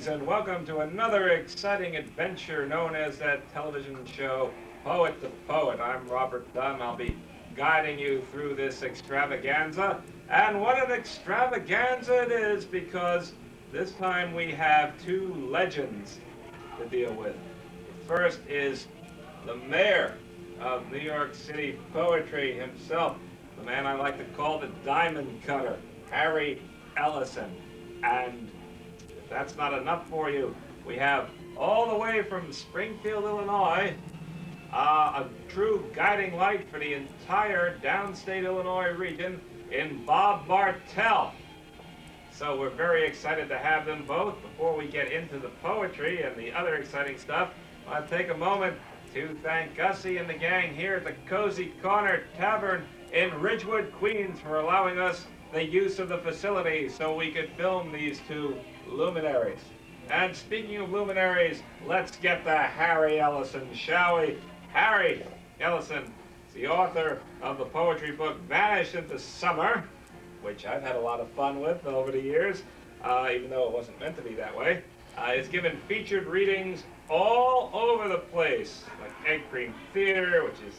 Greetings and welcome to another exciting adventure known as that television show, Poet to Poet. I'm Robert Dunn. I'll be guiding you through this extravaganza. And what an extravaganza it is, because this time we have two legends to deal with. The first is the mayor of New York City poetry himself, the man I like to call the diamond cutter, Harry Ellison. And if that's not enough for you, we have all the way from Springfield, Illinois, a true guiding light for the entire downstate Illinois region in Bob Bartell. So we're very excited to have them both. Before we get into the poetry and the other exciting stuff, I want to take a moment to thank Gussie and the gang here at the Cozy Corner Tavern in Ridgewood, Queens, for allowing us the use of the facility so we could film these two luminaries. And speaking of luminaries, let's get to Harry Ellison, shall we? Harry Ellison is the author of the poetry book Vanished into Summer, which I've had a lot of fun with over the years, even though it wasn't meant to be that way. He's given featured readings all over the place, like Egg Cream Theater, which is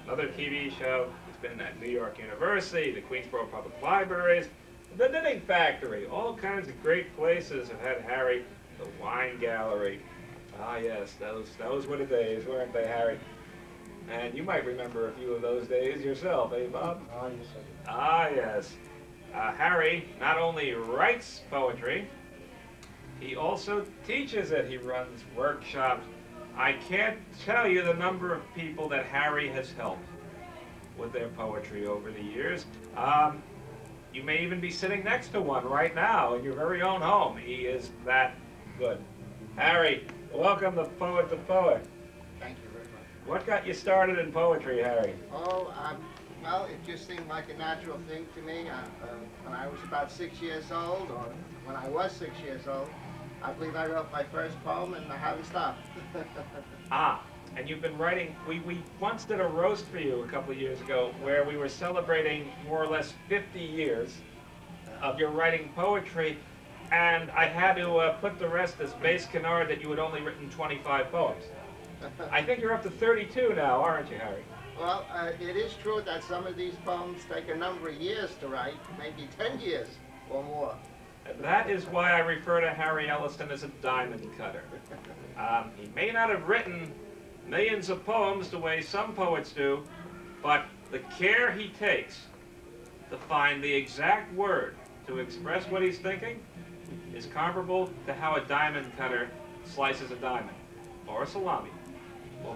another TV show. He's been at New York University, the Queensboro Public Libraries, the Knitting Factory, all kinds of great places have had Harry. The Wine Gallery. Ah yes, those were the days, weren't they, Harry? And you might remember a few of those days yourself, eh, Bob? Oh, yes, I do. Ah yes. Harry not only writes poetry, he also teaches it. He runs workshops. I can't tell you the number of people that Harry has helped with their poetry over the years. You may even be sitting next to one right now in your very own home. He is that good. Harry, welcome to Poet to Poet. Thank you very much. What got you started in poetry, Harry? Oh, well, it just seemed like a natural thing to me. When I was about 6 years old, or when I was 6 years old, I believe I wrote my first poem, and I haven't stopped. And you've been writing. We once did a roast for you a couple of years ago where we were celebrating more or less 50 years of your writing poetry, and I had to put the rest as base canard that you had only written 25 poems. I think you're up to 32 now, aren't you, Harry? Well, it is true that some of these poems take a number of years to write, maybe 10 years or more. And that is why I refer to Harry Ellison as a diamond cutter. He may not have written millions of poems the way some poets do, but the care he takes to find the exact word to express what he's thinking is comparable to how a diamond cutter slices a diamond, or a salami. We'll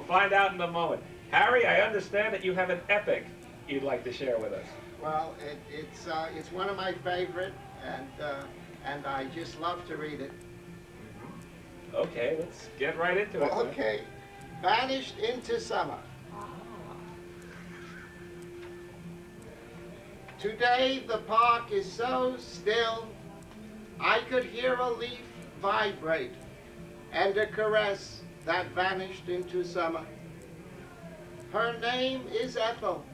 find out in a moment. Harry, I understand that you have an epic you'd like to share with us. Well, it's one of my favorite, and I just love to read it. Okay, let's get right into it. Okay, Vanished into Summer. Today the park is so still, I could hear a leaf vibrate and a caress that vanished into summer. Her name is Ethel.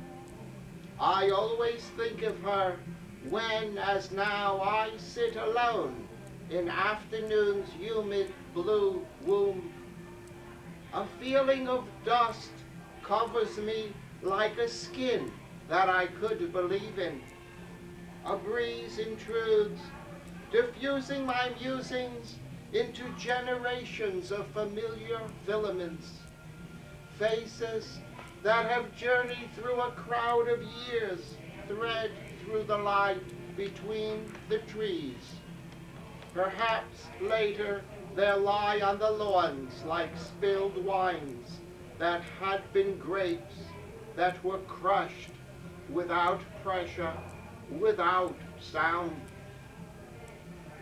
I always think of her when, as now, I sit alone in afternoon's humid blue womb. A feeling of dust covers me like a skin that I could believe in. A breeze intrudes, diffusing my musings into generations of familiar filaments, faces that have journeyed through a crowd of years, thread through the light between the trees. Perhaps later they'll lie on the lawns like spilled wines that had been grapes that were crushed without pressure, without sound.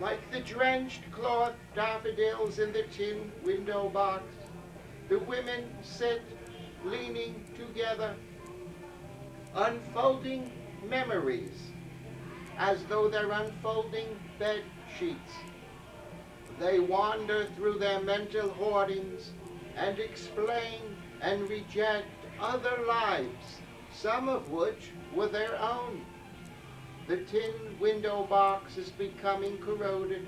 Like the drenched cloth daffodils in the tin window box, the women sit leaning together, unfolding memories as though they're unfolding bed sheets. They wander through their mental hoardings and explain and reject other lives, some of which were their own. The tin window box is becoming corroded.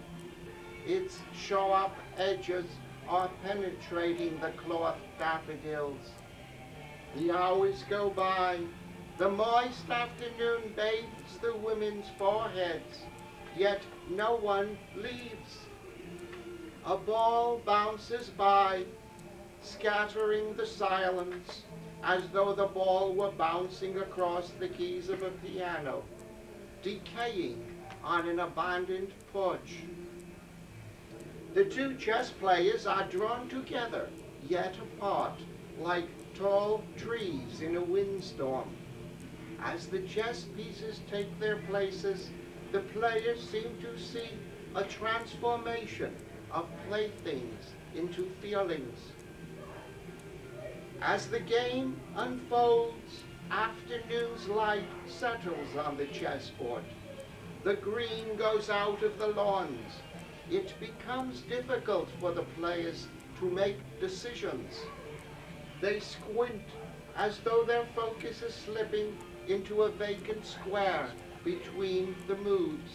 its sharp edges are penetrating the cloth daffodils. The hours go by. The moist afternoon bathes the women's foreheads, yet no one leaves. A ball bounces by, scattering the silence, as though the ball were bouncing across the keys of a piano, decaying on an abandoned porch. The two chess players are drawn together, yet apart, like tall trees in a windstorm. As the chess pieces take their places, the players seem to see a transformation of playthings into feelings. As the game unfolds, afternoon's light settles on the chessboard. The green goes out of the lawns. It becomes difficult for the players to make decisions. They squint as though their focus is slipping into a vacant square between the moves.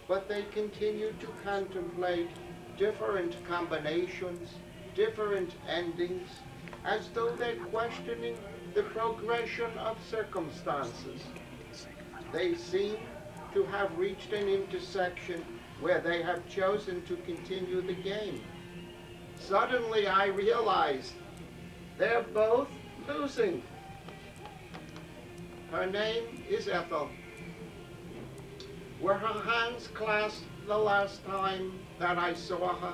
But they continue to contemplate different combinations, different endings, as though they're questioning the progression of circumstances. They seem to have reached an intersection where they have chosen to continue the game. Suddenly I realized they're both losing. Her name is Ethel. Were her hands clasped the last time that I saw her?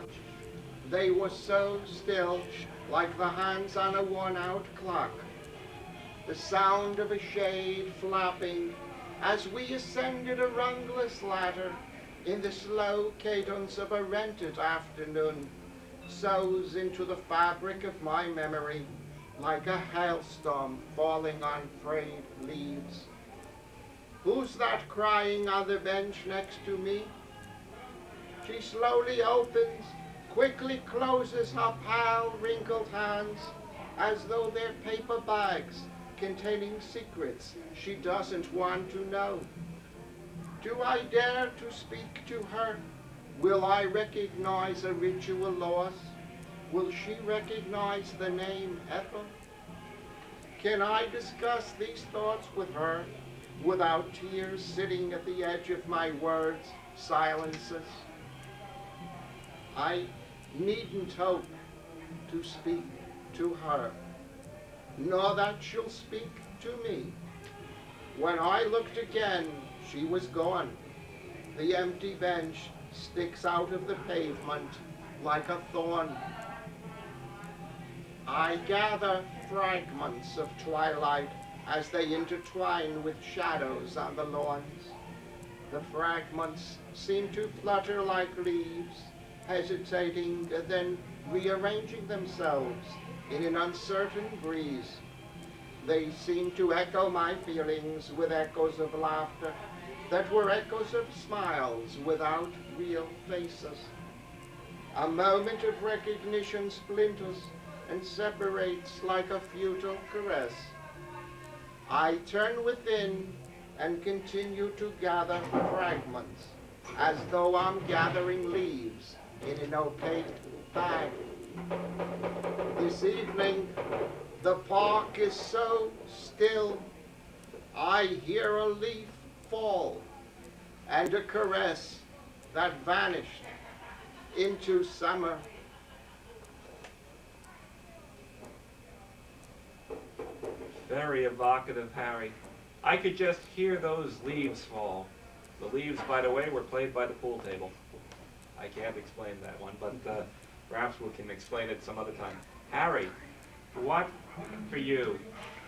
They were so still, like the hands on a worn-out clock. The sound of a shade flapping as we ascended a rungless ladder in the slow cadence of a rented afternoon sows into the fabric of my memory like a hailstorm falling on frayed leaves. Who's that crying on the bench next to me? She slowly opens, quickly closes her pale, wrinkled hands as though they're paper bags containing secrets she doesn't want to know. Do I dare to speak to her? Will I recognize a ritual loss? Will she recognize the name Ethel? Can I discuss these thoughts with her without tears sitting at the edge of my words' silences? I needn't hope to speak to her, nor that she'll speak to me. When I looked again, she was gone. The empty bench sticks out of the pavement like a thorn. I gather fragments of twilight as they intertwine with shadows on the lawns. The fragments seem to flutter like leaves, hesitating and then rearranging themselves in an uncertain breeze. They seem to echo my feelings with echoes of laughter that were echoes of smiles without real faces. A moment of recognition splinters and separates like a futile caress. I turn within and continue to gather fragments, as though I'm gathering leaves in an opaque bag. This evening, the park is so still. I hear a leaf fall and a caress that vanished into summer. Very evocative, Harry. I could just hear those leaves fall. The leaves, by the way, were played by the pool table. I can't explain that one, but perhaps we can explain it some other time. Harry, what for you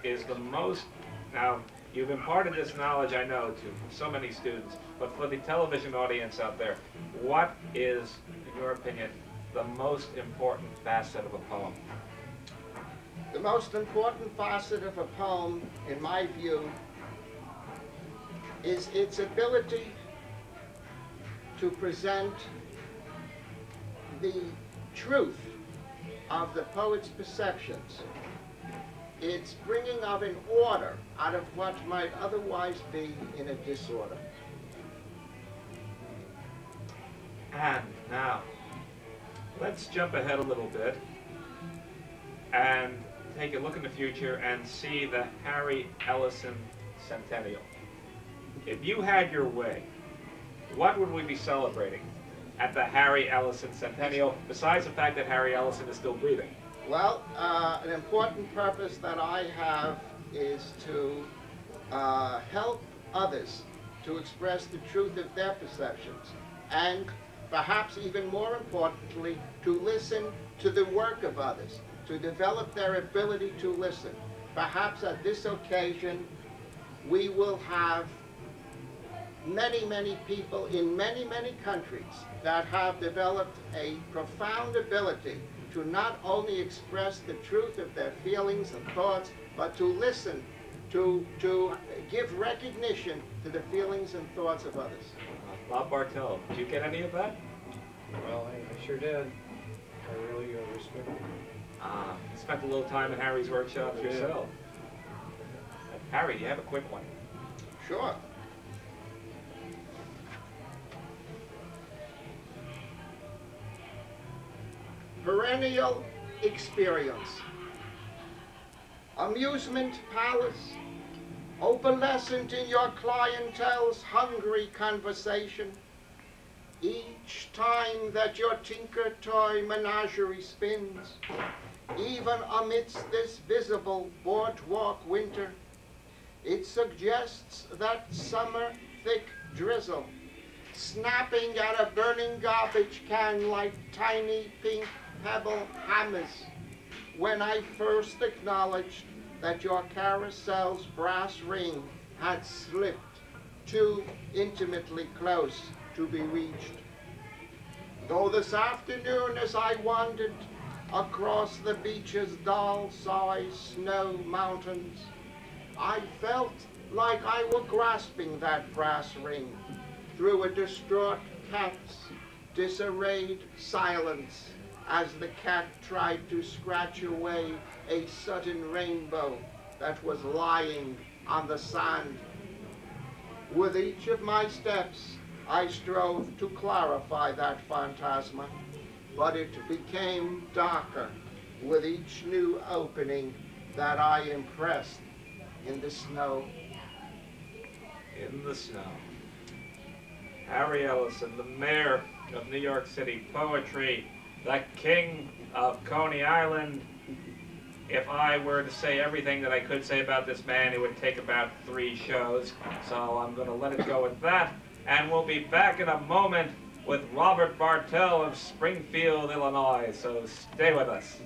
is the most, now you've imparted this knowledge, I know, to so many students, but for the television audience out there, what is, in your opinion, the most important facet of a poem? The most important facet of a poem, in my view, is its ability to present the truth of the poet's perceptions. It's bringing of an order out of what might otherwise be in a disorder. And Now, let's jump ahead a little bit and take a look in the future and see the Harry Ellison Centennial. If you had your way, what would we be celebrating at the Harry Ellison Centennial, besides the fact that Harry Ellison is still breathing? Well, an important purpose that I have is to help others to express the truth of their perceptions, and perhaps even more importantly, to listen to the work of others, to develop their ability to listen. Perhaps at this occasion, we will have many, many people in many, many countries that have developed a profound ability to not only express the truth of their feelings and thoughts, but to listen, to give recognition to the feelings and thoughts of others. Bob Bartell, did you get any of that? Well, I sure did. I really respect it. You spent a little time in Harry's workshop yourself. Harry, do you have a quick one? Sure. Perennial experience. Amusement palace, opalescent in your clientele's hungry conversation. Each time that your tinker toy menagerie spins, even amidst this visible boardwalk winter, it suggests that summer thick drizzle, snapping at a burning garbage can like tiny pink pebble hammers, when I first acknowledged that your carousel's brass ring had slipped too intimately close to be reached. Though this afternoon, as I wandered across the beach's doll-sized snow mountains, I felt like I were grasping that brass ring through a distraught cat's disarrayed silence as the cat tried to scratch away a sudden rainbow that was lying on the sand. With each of my steps, I strove to clarify that phantasma, but it became darker with each new opening that I impressed in the snow. In the snow. Harry Ellison, the mayor of New York City, poetry, the king of Coney Island. If I were to say everything that I could say about this man, it would take about 3 shows. So I'm going to let it go with that. And we'll be back in a moment with Robert Bartell of Springfield, Illinois. So stay with us.